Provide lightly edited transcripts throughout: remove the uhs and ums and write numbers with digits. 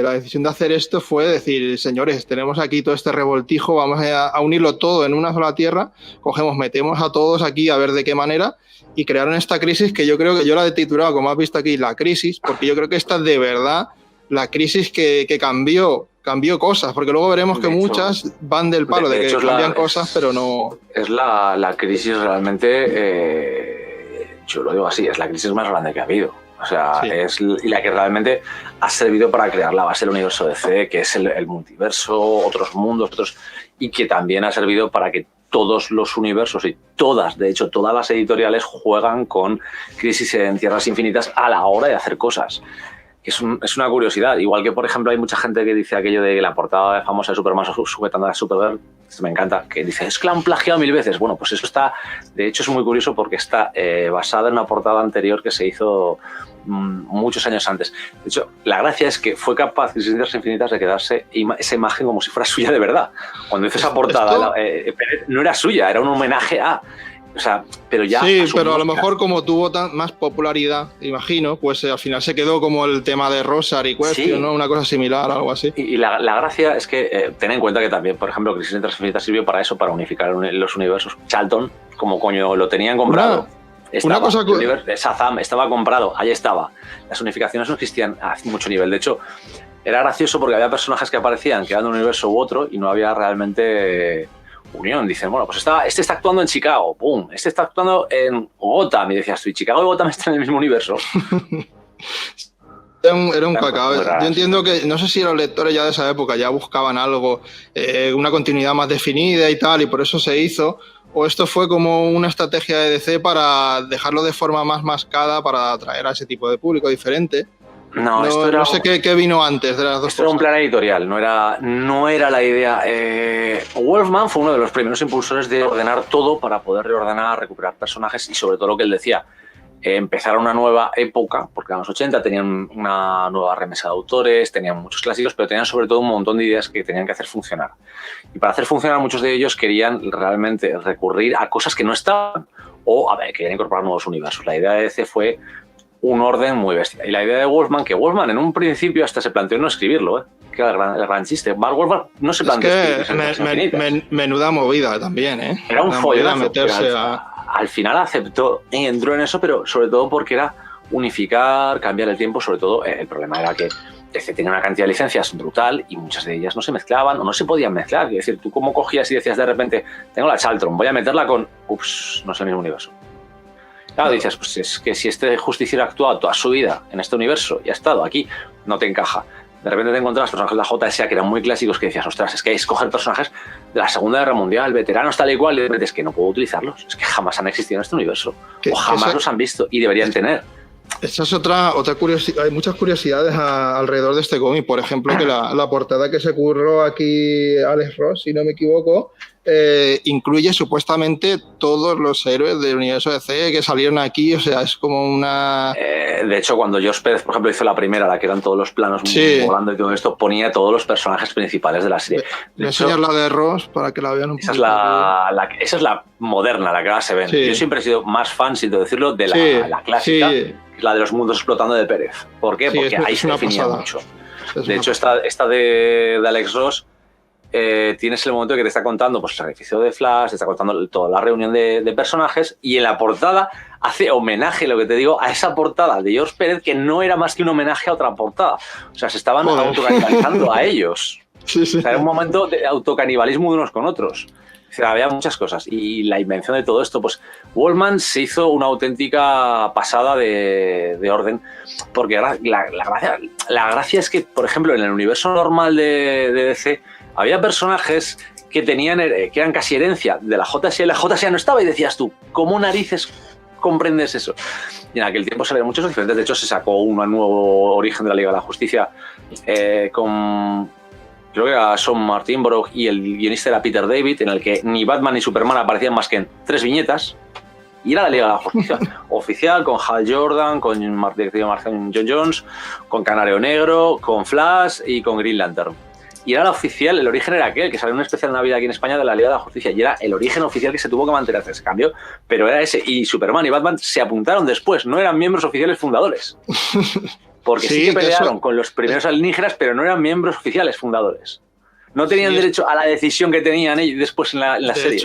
la decisión de hacer esto fue decir, señores, tenemos aquí todo este revoltijo, vamos a unirlo todo en una sola tierra, metemos a todos aquí a ver de qué manera, y crearon esta crisis que yo creo que yo la he titulado, como has visto aquí, la crisis, porque yo creo que esta es de verdad la crisis que cambió cosas, porque luego veremos que muchas van del palo de que cambian cosas, pero no... Es la crisis realmente, yo lo digo así, es la crisis más grande que ha habido. O sea, es la que realmente ha servido para crear la base del universo DC, que es el multiverso, otros mundos, y que también ha servido para que todos los universos y todas las editoriales juegan con Crisis en Tierras Infinitas a la hora de hacer cosas. Es una curiosidad. Igual que, por ejemplo, hay mucha gente que dice aquello de la portada famosa de Superman sujetando a Supergirl. Esto me encanta. Que dice, es que la han plagiado 1000 veces. Bueno, pues eso está... De hecho, es muy curioso porque está basada en una portada anterior que se hizo muchos años antes. De hecho, la gracia es que fue capaz Crisis en Tierras Infinitas de quedarse esa imagen como si fuera suya de verdad. Cuando hizo esa portada, no era suya, era un homenaje a... O sea, pero ya... Sí, pero a lo mejor como tuvo más popularidad, imagino, pues al final se quedó como el tema de Rosary Question, ¿no? Una cosa similar, algo así. Y la gracia es que ten en cuenta que también, por ejemplo, Crisis en Tierras Infinitas sirvió para eso, para unificar los universos. Charlton, como coño lo tenían comprado. Una cosa Shazam estaba comprado, ahí estaba. Las unificaciones no existían a mucho nivel. De hecho, era gracioso porque había personajes que aparecían que eran de un universo u otro y no había realmente... unión. Dicen, bueno, pues este está actuando en Chicago, pum, este está actuando en Gotham, y decías tú, ¿y Chicago y Gotham están en el mismo universo? Era un cacao. Yo entiendo que, no sé si los lectores ya de esa época ya buscaban algo, una continuidad más definida y tal, y por eso se hizo, o esto fue como una estrategia de DC para dejarlo de forma más mascada para atraer a ese tipo de público diferente. No sé qué vino antes de las dos cosas. Esto era un plan editorial, no era la idea. Wolfman fue uno de los primeros impulsores de ordenar todo para poder reordenar, recuperar personajes y sobre todo lo que él decía, empezar una nueva época, porque en los 80 tenían una nueva remesa de autores, tenían muchos clásicos, pero tenían sobre todo un montón de ideas que tenían que hacer funcionar. Y para hacer funcionar muchos de ellos querían realmente recurrir a cosas que no estaban o querían incorporar nuevos universos. La idea de DC fue un orden muy bestia. Y la idea de Wolfman, que Wolfman en un principio hasta se planteó no escribirlo, que era el gran chiste. Mark Wolfman no se planteó escribir. Menuda movida también, ¿eh? Era un follazo. Al final aceptó y entró en eso, pero sobre todo porque era unificar, cambiar el tiempo. Sobre todo, el problema era que DC tenía una cantidad de licencias brutal y muchas de ellas no se mezclaban o no se podían mezclar. Es decir, tú cómo cogías y decías de repente, tengo la Charlton, voy a meterla con... Ups, no es el mismo universo. Claro, dices, pues es que si este justiciero ha actuado toda su vida en este universo y ha estado aquí, no te encaja. De repente te encontrabas personajes de la JSA que eran muy clásicos que decías, ostras, es que escoger personajes de la Segunda Guerra Mundial, veteranos tal y cual, y de repente es que no puedo utilizarlos, es que jamás han existido en este universo, o jamás los han visto y deberían tener. Esa es otra curiosidad. Hay muchas curiosidades alrededor de este cómic. Por ejemplo, que la portada que se curró aquí Alex Ross, si no me equivoco, incluye supuestamente todos los héroes del universo DC que salieron aquí. O sea, es como una... de hecho, cuando Josh Pérez, por ejemplo, hizo la primera, la que eran todos los planos volando y todo esto, ponía todos los personajes principales de la serie. ¿Me enseñas la de Ross para que la vean un poco? Esa es la moderna, la que ahora se ven. Sí. Yo siempre he sido más fan, sin decirlo, de la clásica, que es la de los mundos explotando de Pérez. ¿Por qué? Porque ahí se definía mucho. De hecho, esta de Alex Ross, tienes el momento que te está contando pues, el sacrificio de Flash, te está contando toda la reunión de personajes, y en la portada hace homenaje, lo que te digo, a esa portada de George Pérez, que no era más que un homenaje a otra portada. O sea, se estaban autocanibalizando a ellos. Sí. O sea, era un momento de autocanibalismo de unos con otros. O sea, había muchas cosas. Y la invención de todo esto, pues Wolfman se hizo una auténtica pasada de orden, porque la gracia es que, por ejemplo, en el universo normal de DC, había personajes que eran casi herencia de la JSA, y la JSA no estaba, y decías tú, ¿cómo narices comprendes eso? Y en aquel tiempo se veían muchos diferentes. De hecho, se sacó un nuevo origen de la Liga de la Justicia con... Creo que era Sean Martin Brock y el guionista era Peter David, en el que ni Batman ni Superman aparecían más que en 3 viñetas. Y era la Liga de la Justicia oficial, con Hal Jordan, con John Jones, con Canario Negro, con Flash y con Green Lantern. Y era la oficial, el origen era aquel, que salió un especial de Navidad aquí en España de la Liga de la Justicia, y era el origen oficial que se tuvo que mantener hasta ese cambio, pero era ese. Y Superman y Batman se apuntaron después, no eran miembros oficiales fundadores. Porque sí que pelearon con los primeros alienígenas, pero no eran miembros oficiales fundadores. No tenían derecho a la decisión que tenían ellos después en la serie.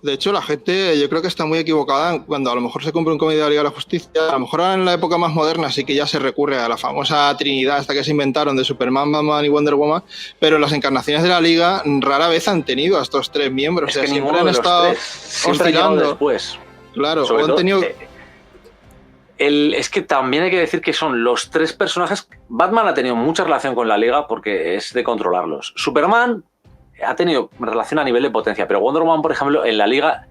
De hecho, la gente yo creo que está muy equivocada cuando a lo mejor se cumple un cómic de la Liga de la Justicia. A lo mejor en la época más moderna sí que ya se recurre a la famosa trinidad hasta que se inventaron de Superman, Batman y Wonder Woman, pero las encarnaciones de la Liga rara vez han tenido a estos tres miembros. Es que siempre han estado oscilando después. Claro, o han tenido... todo, es que también hay que decir que son los tres personajes. Batman ha tenido mucha relación con la Liga porque es de controlarlos. Superman ha tenido relación a nivel de potencia, pero Wonder Woman, por ejemplo, en la Liga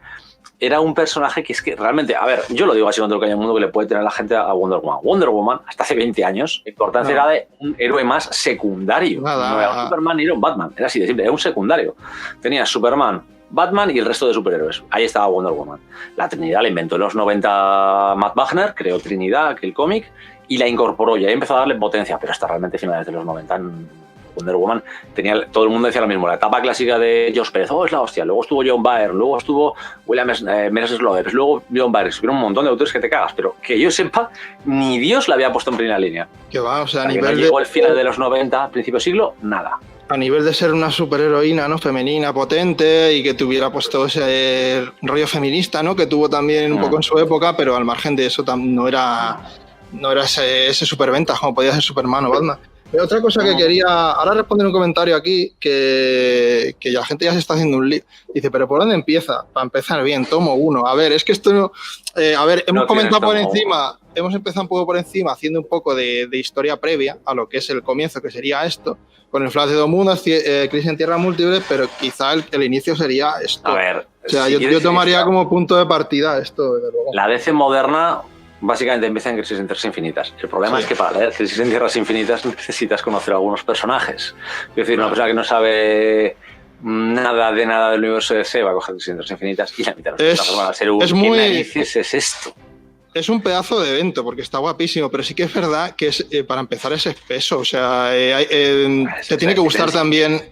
era un personaje que es que realmente, a ver, yo lo digo así con todo lo que hay en el mundo que le puede tener la gente a Wonder Woman. Wonder Woman, hasta hace 20 años, la importancia era de un héroe más secundario. No era un Superman ni era un Batman, era así de simple, era un secundario. Tenía Superman, Batman y el resto de superhéroes. Ahí estaba Wonder Woman. La Trinidad la inventó en los 90 Matt Wagner, creó Trinidad, aquel cómic, y la incorporó y ahí empezó a darle potencia, pero hasta realmente finales de los 90 Wonder Woman todo el mundo decía lo mismo, la etapa clásica de Josh Pérez, es la hostia, luego estuvo John Byrne, luego estuvo William Slover, luego John Byrne, escribieron un montón de autores que te cagas, pero que yo sepa, ni Dios la había puesto en primera línea. Que va, o sea, a nivel de... Llegó el final de los 90, principio siglo, nada. A nivel de ser una superheroína, ¿no? Femenina, potente y que tuviera pues todo ese rollo feminista, ¿no? Que tuvo también un poco en su época, pero al margen de eso no era ese superventa como podía ser Superman o Batman. Pero otra cosa que quería ahora responder un comentario aquí que la gente ya se está haciendo un lío. Dice, pero ¿por dónde empieza? Para empezar bien, tomo 1. A ver, es que esto no... a ver, hemos comentado por encima, hemos empezado un poco por encima haciendo un poco de historia previa a lo que es el comienzo, que sería esto, con el Flash de dos mundos, Crisis en Tierra Múltiples, pero quizá el inicio sería esto. A ver, o sea, yo tomaría como punto de partida esto, desde luego. La DC moderna básicamente empieza en Crisis en Tierras Infinitas. El problema es que para leer Crisis en Tierras Infinitas necesitas conocer a algunos personajes. Es decir, una persona que no sabe nada del universo de DC va a coger Crisis en Tierras Infinitas y la mitad de los personajes van a ser ¿qué narices es esto? Es un pedazo de evento porque está guapísimo, pero sí que es verdad que para empezar es espeso. O sea, te tiene que gustar también.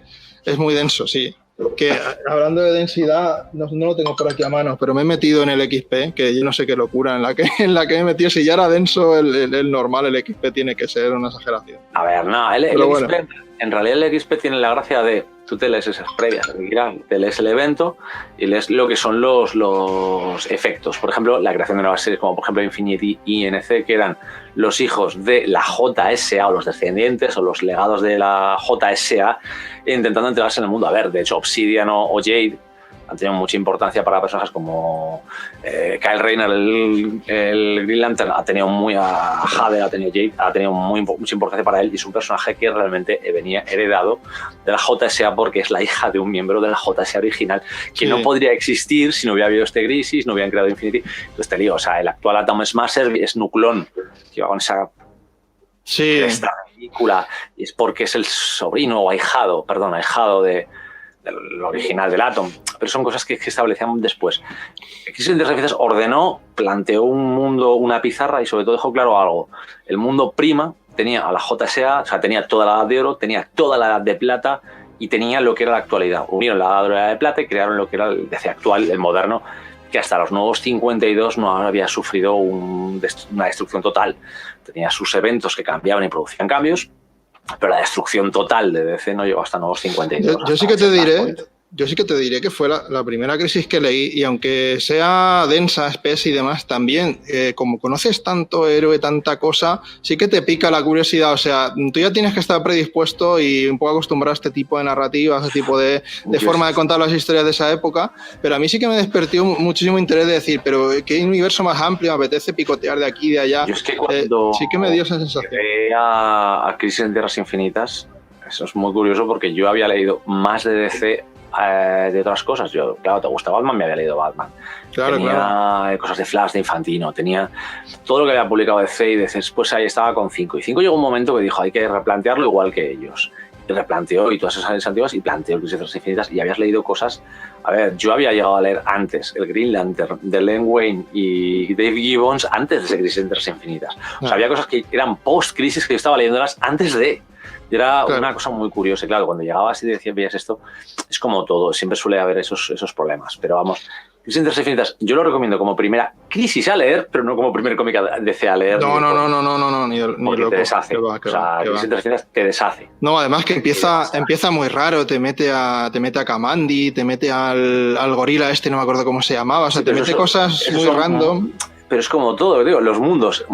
Es muy denso, sí. Que hablando de densidad, no lo tengo por aquí a mano, pero me he metido en el XP, que yo no sé qué locura en la que me he metido. Si ya era denso el normal, el XP tiene que ser una exageración. A ver, no, el XP, en realidad el XP tiene la gracia de tú te lees esas previas, te lees el evento y lees lo que son los efectos. Por ejemplo, la creación de nuevas series como por ejemplo Infinity INC, que eran los hijos de la JSA o los descendientes o los legados de la JSA intentando integrarse en el mundo. A ver, de hecho Obsidian o Jade han tenido mucha importancia para personajes como Kyle Rayner, el Green Lantern, ha tenido muy a Hader, ha tenido Jade, ha tenido mucha importancia para él y es un personaje que realmente venía heredado de la JSA porque es la hija de un miembro de la JSA original que no podría existir si no hubiera habido este Crisis, no hubieran creado Infinity. Entonces te digo, o sea, el actual Atom Smasher es Nuclon, que va con esa esta película y es porque es el sobrino o ahijado del original del Atom, pero son cosas que establecían después. Crisis en Tierras Infinitas ordenó, planteó un mundo, una pizarra y sobre todo dejó claro algo. El mundo prima tenía a la JSA, o sea, tenía toda la edad de oro, tenía toda la edad de plata y tenía lo que era la actualidad. Unieron la edad de oro y la edad de plata y crearon lo que era el DC actual, el moderno, que hasta los nuevos 52 no había sufrido una destrucción total. Tenía sus eventos que cambiaban y producían cambios, pero la destrucción total de DC no llegó hasta nuevos 52. Yo sí que te diré que fue la primera crisis que leí y aunque sea densa, espesa y demás, también, como conoces tanto héroe, tanta cosa, sí que te pica la curiosidad. O sea, tú ya tienes que estar predispuesto y un poco acostumbrado a este tipo de narrativas, a este tipo de forma de contar las historias de esa época, pero a mí sí que me despertó muchísimo interés de decir, pero qué universo más amplio, me apetece picotear de aquí y de allá. Yo es que cuando sí que me dio esa sensación. A Crisis en Tierras Infinitas, eso es muy curioso porque yo había leído más de DC de otras cosas. Yo, claro, te gusta Batman, me había leído Batman. Tenía cosas de Flash, de Infantino, tenía todo lo que había publicado DC y después ahí estaba con 5. Y 5 llegó un momento que dijo, hay que replantearlo igual que ellos. Y replanteó y todas esas áreas antiguas y planteó Crisis en Tierras Infinitas y habías leído cosas. A ver, yo había llegado a leer antes el Green Lantern de Len Wein y Dave Gibbons antes de ese Crisis en Tierras Infinitas. O sea, había cosas que eran post-crisis que yo estaba leyéndolas antes de... Y era una cosa muy curiosa. Y claro, cuando llegabas y decías, veías esto, es como todo, siempre suele haber esos problemas. Pero vamos, Crisis en Tierras Infinitas, yo lo recomiendo como primera Crisis a leer, pero no como primer cómic DC a leer. No, ni loco. Te deshace. Crisis 300 te deshace. No, además que empieza muy raro, te mete a Kamandi, te mete al gorila este, no me acuerdo cómo se llamaba, o sea, te mete cosas muy random. Pero es como todo, digo, los mundos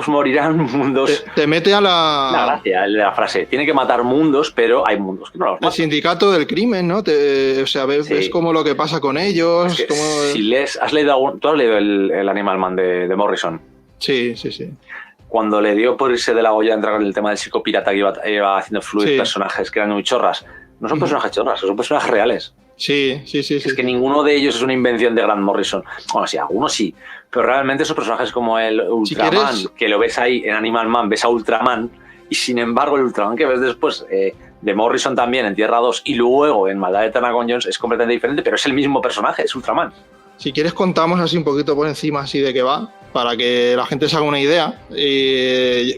morirán, mundos... Te mete a la gracia, la frase, tiene que matar mundos, pero hay mundos que no los matan. El sindicato del crimen, ¿no? O sea, ves como lo que pasa con ellos. Es que si tú has leído el Animal Man de Morrison. Sí. Cuando le dio por irse de la olla a entrar con el tema del psicopirata que iba haciendo fluir personajes que eran muy chorras. No son personajes chorras, son personajes reales. Sí. Es que ninguno de ellos es una invención de Grant Morrison. Bueno, sí, algunos sí. Pero realmente esos personajes como el Ultraman, que lo ves ahí en Animal Man, ves a Ultraman, y sin embargo el Ultraman que ves después de Morrison también en Tierra 2 y luego en Maldad Eterna con Jones es completamente diferente, pero es el mismo personaje, es Ultraman. Si quieres contamos así un poquito por encima así de qué va, para que la gente se haga una idea.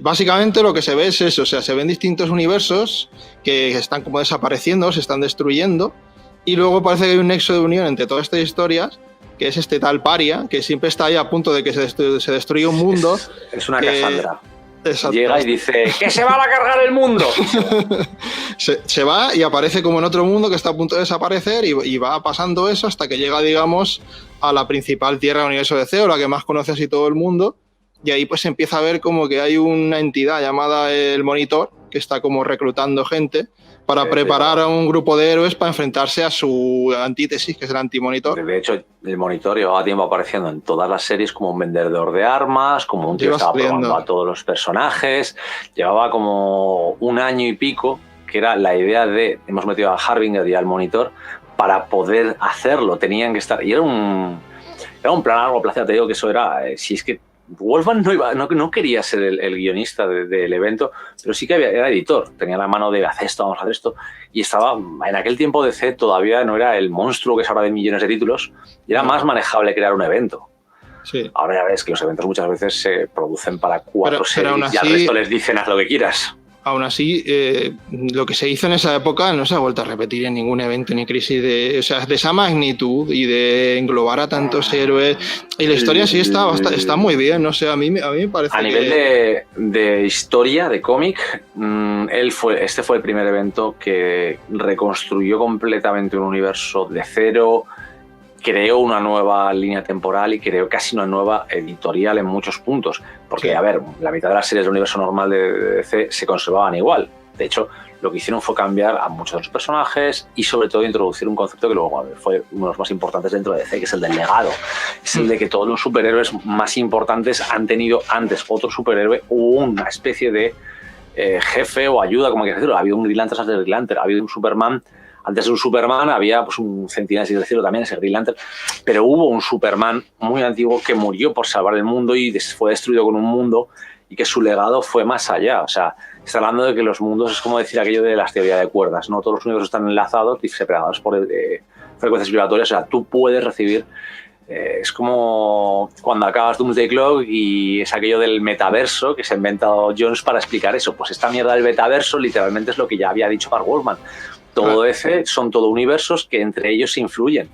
Básicamente lo que se ve es eso, o sea, se ven distintos universos que están como desapareciendo, se están destruyendo, y luego parece que hay un nexo de unión entre todas estas historias, que es este tal Paria, que siempre está ahí a punto de que se destruya un mundo. Es una Cassandra. Exacto. Llega y dice, ¡que se va a cargar el mundo! se va y aparece como en otro mundo que está a punto de desaparecer y va pasando eso hasta que llega, digamos, a la principal tierra del universo de DC, o la que más conoce así todo el mundo, y ahí pues se empieza a ver como que hay una entidad llamada el Monitor, que está como reclutando gente para preparar a un grupo de héroes para enfrentarse a su antítesis, que es el Antimonitor. De hecho, el Monitor llevaba tiempo apareciendo en todas las series como un vendedor de armas, como un tío que estaba probando a todos los personajes. Llevaba como un año y pico, que era la idea de, hemos metido a Harbinger y al Monitor para poder hacerlo. Tenían que estar... Y era un plan a largo plazo, te digo que eso era... si es que Wolfman no quería ser el guionista del evento, pero sí que era editor, tenía la mano de hacer esto, vamos a hacer esto, y estaba, en aquel tiempo DC todavía no era el monstruo que es ahora de millones de títulos, y era más manejable crear un evento. Sí. Ahora ya ves que los eventos muchas veces se producen para 4 series y al resto les dicen haz lo que quieras. Aún así, lo que se hizo en esa época no se ha vuelto a repetir en ningún evento ni crisis de esa magnitud y de englobar a tantos héroes. Y la historia sí está muy bien, no sé, a mí me parece a nivel de historia, de cómic, este fue el primer evento que reconstruyó completamente un universo de cero, creó una nueva línea temporal y creó casi una nueva editorial en muchos puntos. Porque, sí, a ver, la mitad de las series del universo normal de DC se conservaban igual. De hecho, lo que hicieron fue cambiar a muchos de los personajes y sobre todo introducir un concepto que luego fue uno de los más importantes dentro de DC, que es el del legado. Es el de que todos los superhéroes más importantes han tenido antes otro superhéroe o una especie de jefe o ayuda, como quieras decirlo. Ha habido un Green Lantern antes del Green Lantern, ha habido un Superman. Antes de un Superman había pues, un Centinela, si decirlo, también ese Green Lantern, pero hubo un Superman muy antiguo que murió por salvar el mundo y fue destruido con un mundo y que su legado fue más allá. O sea, está hablando de que los mundos es como decir aquello de las teorías de cuerdas, ¿no? Todos los universos están enlazados y separados por frecuencias vibratorias. O sea, tú puedes recibir... es como cuando acabas Doomsday Clock y es aquello del metaverso que se ha inventado Jones para explicar eso. Pues esta mierda del metaverso literalmente es lo que ya había dicho Mark Wolfman. Todo ese son todo universos que entre ellos se influyen.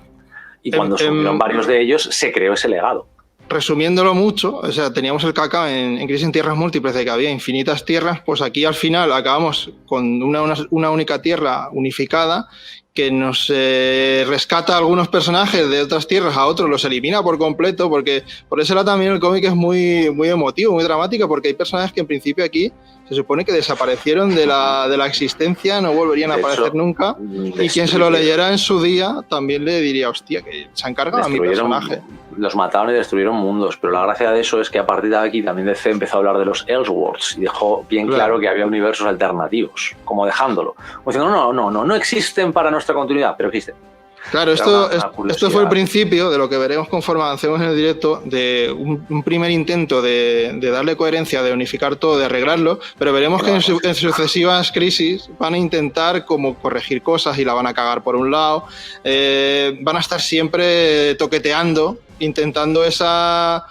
Y cuando se unieron varios de ellos, se creó ese legado. Resumiéndolo mucho, o sea, teníamos el caca en Crisis en Tierras Múltiples de que había infinitas tierras, pues aquí al final acabamos con una única tierra unificada que nos rescata a algunos personajes de otras tierras, a otros los elimina por completo, porque por eso también el cómic es muy, muy emotivo, muy dramático, porque hay personajes que en principio aquí se supone que desaparecieron de la existencia, no volverían a aparecer nunca, y quien se lo leyera en su día también le diría, hostia, que se han cargado a mi personaje. Los mataron y destruyeron mundos, pero la gracia de eso es que a partir de aquí también DC empezó a hablar de los Elseworlds y dejó bien claro que había universos alternativos, como dejándolo. Como diciendo, no existen para nuestra continuidad, pero existen. Claro, esto fue el principio de lo que veremos conforme avancemos en el directo, de un primer intento de darle coherencia, de unificar todo, de arreglarlo, pero veremos que en sucesivas crisis van a intentar como corregir cosas y la van a cagar por un lado, van a estar siempre toqueteando, intentando esa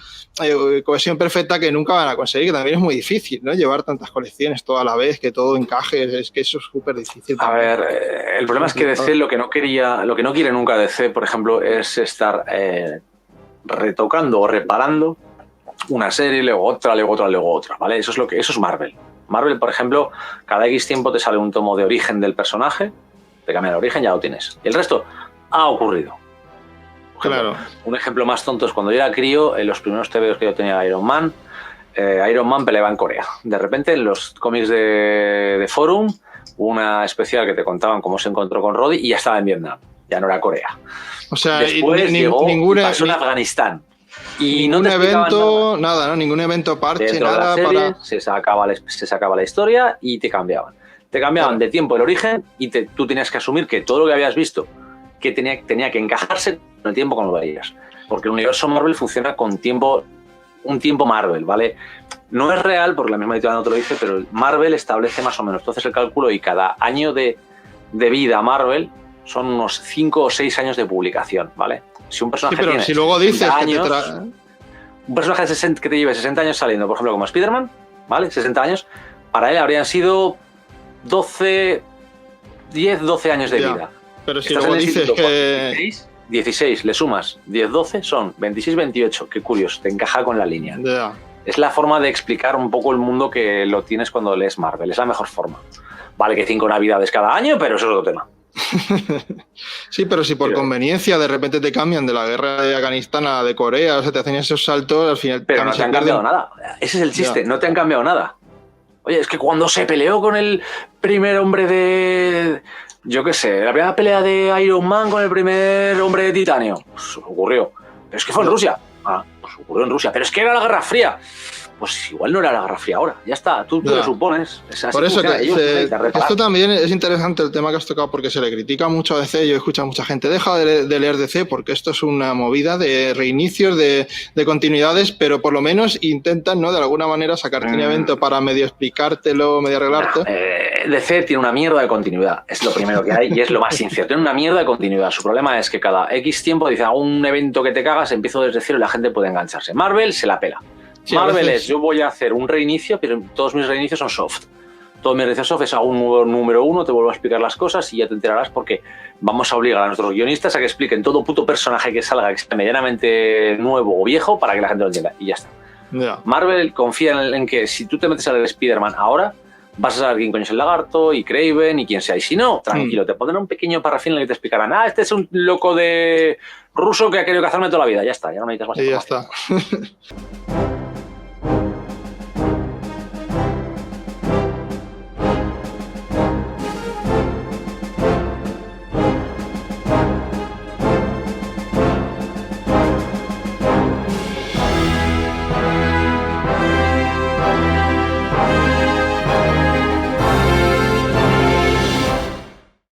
cohesión perfecta que nunca van a conseguir, que también es muy difícil, ¿no? Llevar tantas colecciones toda a la vez, que todo encaje, es que eso es súper difícil. A ver, el problema es que DC lo que no quiere nunca DC, por ejemplo, es estar retocando o reparando una serie, luego otra, ¿vale? Eso es Marvel. Marvel, por ejemplo, cada X tiempo te sale un tomo de origen del personaje, te cambia el origen, ya lo tienes. Y el resto ha ocurrido. Claro. Un ejemplo más tonto es cuando yo era crío, en los primeros TVOs que yo tenía de Iron Man peleaba en Corea. De repente, en los cómics de Forum, una especial que te contaban cómo se encontró con Roddy y ya estaba en Vietnam, ya no era Corea. O sea, después llegó y pasó en Afganistán. Y ningún evento, nada, ¿no? Ningún evento parche, dentro nada de la serie, para... se sacaba la historia y te cambiaban. Te cambiaban Claro. de tiempo el origen y tú tenías que asumir que todo lo que habías visto que tenía que encajarse con el tiempo como lo veías. Porque el universo Marvel funciona con un tiempo Marvel, ¿vale? No es real, porque la misma editorial no te lo dice, pero Marvel establece más o menos. Tú haces el cálculo y cada año de vida Marvel son unos 5 o 6 años de publicación, ¿vale? Si un personaje Sí, pero tiene si luego dices años, que un personaje que te lleve 60 años saliendo, por ejemplo, como Spider-Man, ¿vale? 60 años, para él habrían sido 10, 12 años de vida. Pero si Estás luego en el dices instituto que... 16, le sumas 10, 12, son 26, 28. Qué curioso, te encaja con la línea. Ya. Es la forma de explicar un poco el mundo que lo tienes cuando lees Marvel. Es la mejor forma. Vale que 5 navidades cada año, pero eso es otro tema. Sí, pero si por conveniencia de repente te cambian de la guerra de Afganistán a de Corea, o sea, te hacen esos saltos, al final... Pero no te han cambiado nada. Ese es el chiste, no te han cambiado nada. Oye, es que cuando se peleó con el primer hombre de... Yo qué sé, la primera pelea de Iron Man con el primer hombre de titanio. Pues ocurrió. Pero es que fue en Rusia. Pues ocurrió en Rusia. Pero es que era la Guerra Fría. Pues igual no era la Guerra Fría ahora. Ya está, tú lo supones. Por eso esto también es interesante el tema que has tocado, porque se le critica mucho a DC. Yo he escuchado a mucha gente, deja de leer DC porque esto es una movida de reinicios, de continuidades, pero por lo menos intentan, ¿no?, de alguna manera sacarte un evento para medio explicártelo, medio arreglarte. DC tiene una mierda de continuidad. Es lo primero que hay y es lo más sincero. Tiene una mierda de continuidad. Su problema es que cada X tiempo dice, hago un evento que te cagas, empiezo desde cero y la gente puede engancharse. Marvel se la pela. Sí, Marvel es, yo voy a hacer un reinicio, pero todos mis reinicios son soft. Todos mis reinicios soft es hago un nuevo número 1, te vuelvo a explicar las cosas y ya te enterarás, porque vamos a obligar a nuestros guionistas a que expliquen todo puto personaje que salga, que sea medianamente nuevo o viejo, para que la gente lo entienda. Y ya está. Yeah. Marvel confía en que si tú te metes al Spider-Man ahora, vas a saber quién coño es el Lagarto y Kraven y quien sea. Y si no, tranquilo, te pondrán un pequeño parrafín en el que te explicarán, este es un loco de ruso que ha querido cazarme toda la vida. Ya está, ya no necesitas más información. Y ya está.